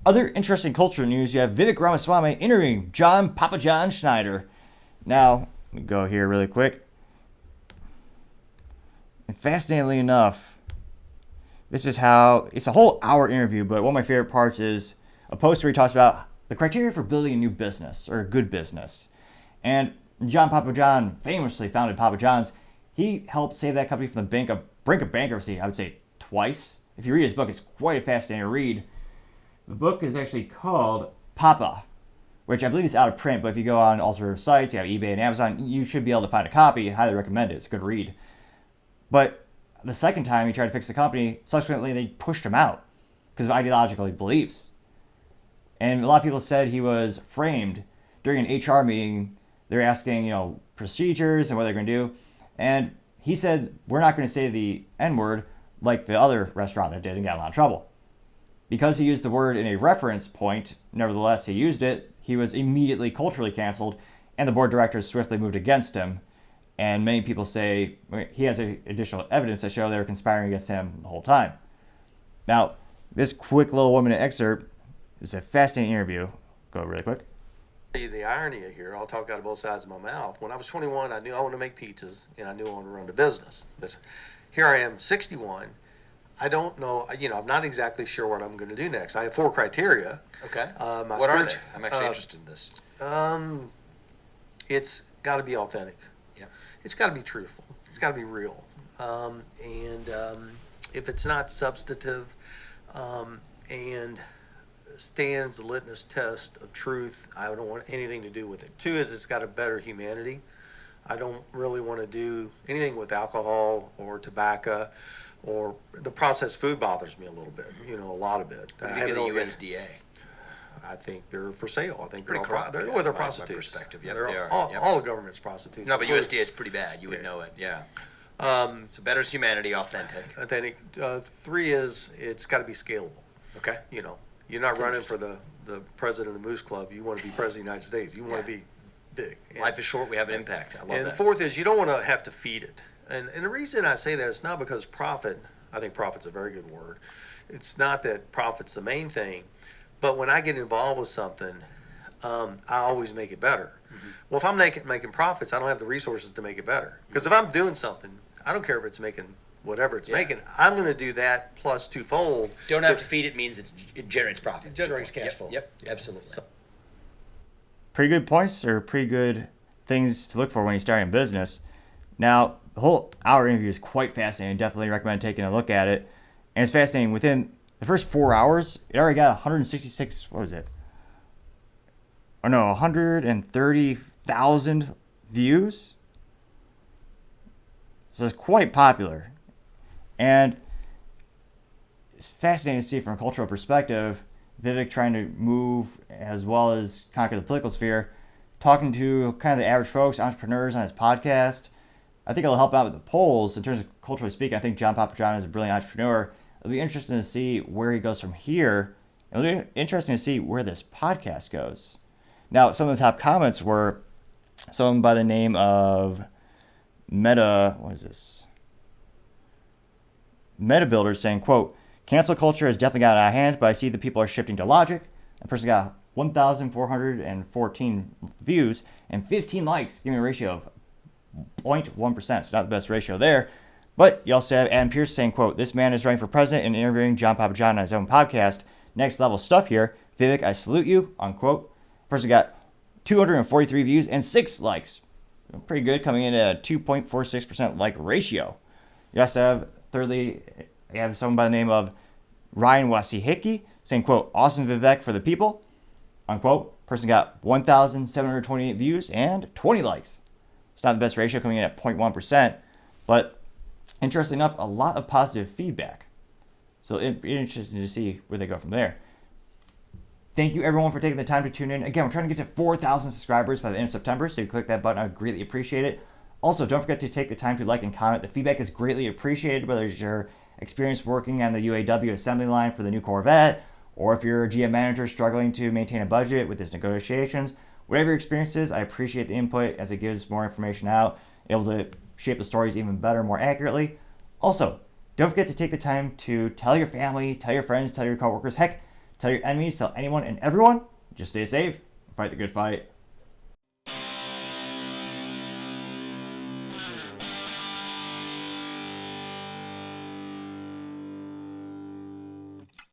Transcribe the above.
Other interesting cultural news, you have Vivek Ramaswamy interviewing Papa John Schnatter. Now, let me go here really quick. And fascinatingly enough, this is how, it's a whole hour interview, but one of my favorite parts is a post where he talks about the criteria for building a new business, or a good business. And Papa John famously founded Papa John's. He helped save that company from the brink of bankruptcy, I would say twice. If you read his book, it's quite a fascinating read. The book is actually called Papa, which I believe is out of print, but if you go on alternative sites, you have eBay and Amazon, you should be able to find a copy. I highly recommend it. It's a good read. But the second time he tried to fix the company, subsequently they pushed him out because of ideological beliefs. And a lot of people said he was framed during an HR meeting. They're asking, procedures and what they're going to do. And he said, we're not going to say the N-word like the other restaurant that did and got in a lot of trouble. Because he used the word in a reference point, nevertheless he used it, he was immediately culturally canceled, and the board of directors swiftly moved against him. And many people say he has additional evidence to show they were conspiring against him the whole time. Now, this quick little 1-minute excerpt is a fascinating interview. Go really quick. The irony here, I'll talk out of both sides of my mouth. When I was 21, I knew I wanted to make pizzas, and I knew I wanted to run the business. Here I am, 61. I don't know, I'm not exactly sure what I'm going to do next. I have 4 criteria. Okay. What are they? I'm actually interested in this. It's got to be authentic. Yeah. It's got to be truthful. It's got to be real. If it's not substantive and stands the litmus test of truth, I don't want anything to do with it. 2 is it's got a better humanity. I don't really want to do anything with alcohol or tobacco. Or the processed food bothers me a little bit, a lot of it. What do you think of the USDA? I think they're for sale. I think Pretty they're corrupt. they're prostitutes. My perspective. Yep, They're they are. all the government's prostitutes. No, but USDA is pretty bad. You would know it. Yeah. So better is humanity, authentic. Authentic. 3 is it's got to be scalable. Okay. You're not running for the president of the Moose Club. You want to be president of the United States. You want to be big. Life is short. We have an impact. I love that. And 4th is you don't want to have to feed it. And the reason I say that is not because profit. I think profit's a very good word. It's not that profit's the main thing, but when I get involved with something, I always make it better. Mm-hmm. Well, if I'm making profits, I don't have the resources to make it better. Because if I'm doing something, I don't care if it's making whatever it's making. I'm going to do that plus twofold. Don't have to feed it means it generates profit. It generates cash flow. Yep, absolutely. Pretty good points, or pretty good things to look for when you're starting a business. Now, the whole hour interview is quite fascinating. Definitely recommend taking a look at it. And it's fascinating. Within the first 4 hours, it already got 166, 130,000 views. So it's quite popular. And it's fascinating to see from a cultural perspective, Vivek trying to move as well as conquer the political sphere, talking to kind of the average folks, entrepreneurs on his podcast. I think it'll help out with the polls in terms of culturally speaking. I think Papa John is a brilliant entrepreneur. It'll be interesting to see where he goes from here. It'll be interesting to see where this podcast goes. Now, some of the top comments were someone by the name of Meta Builder saying, quote, cancel culture has definitely got out of hand, but I see the people are shifting to logic. A person got 1,414 views and 15 likes, giving a ratio of 0.1%, so not the best ratio there. But you also have Adam Pierce saying, quote, this man is running for president and interviewing Papa John on his own podcast. Next level stuff here. Vivek, I salute you, unquote. Person got 243 views and 6 likes. Pretty good, coming in at a 2.46% like ratio. You also have, thirdly, you have someone by the name of Ryan Wasihiki saying, quote, awesome Vivek for the people, unquote. Person got 1,728 views and 20 likes. It's not the best ratio, coming in at 0.1%, but interestingly enough, a lot of positive feedback. So it'd be interesting to see where they go from there. Thank you everyone for taking the time to tune in. Again, we're trying to get to 4,000 subscribers by the end of September, so you click that button, I would greatly appreciate it. Also, don't forget to take the time to like and comment. The feedback is greatly appreciated, whether it's your experience working on the UAW assembly line for the new Corvette, or if you're a GM manager struggling to maintain a budget with his negotiations. Whatever your experience is, I appreciate the input as it gives more information out, able to shape the stories even better, more accurately. Also, don't forget to take the time to tell your family, tell your friends, tell your coworkers, heck, Tell your enemies, tell anyone and everyone. Just stay safe. Fight the good fight.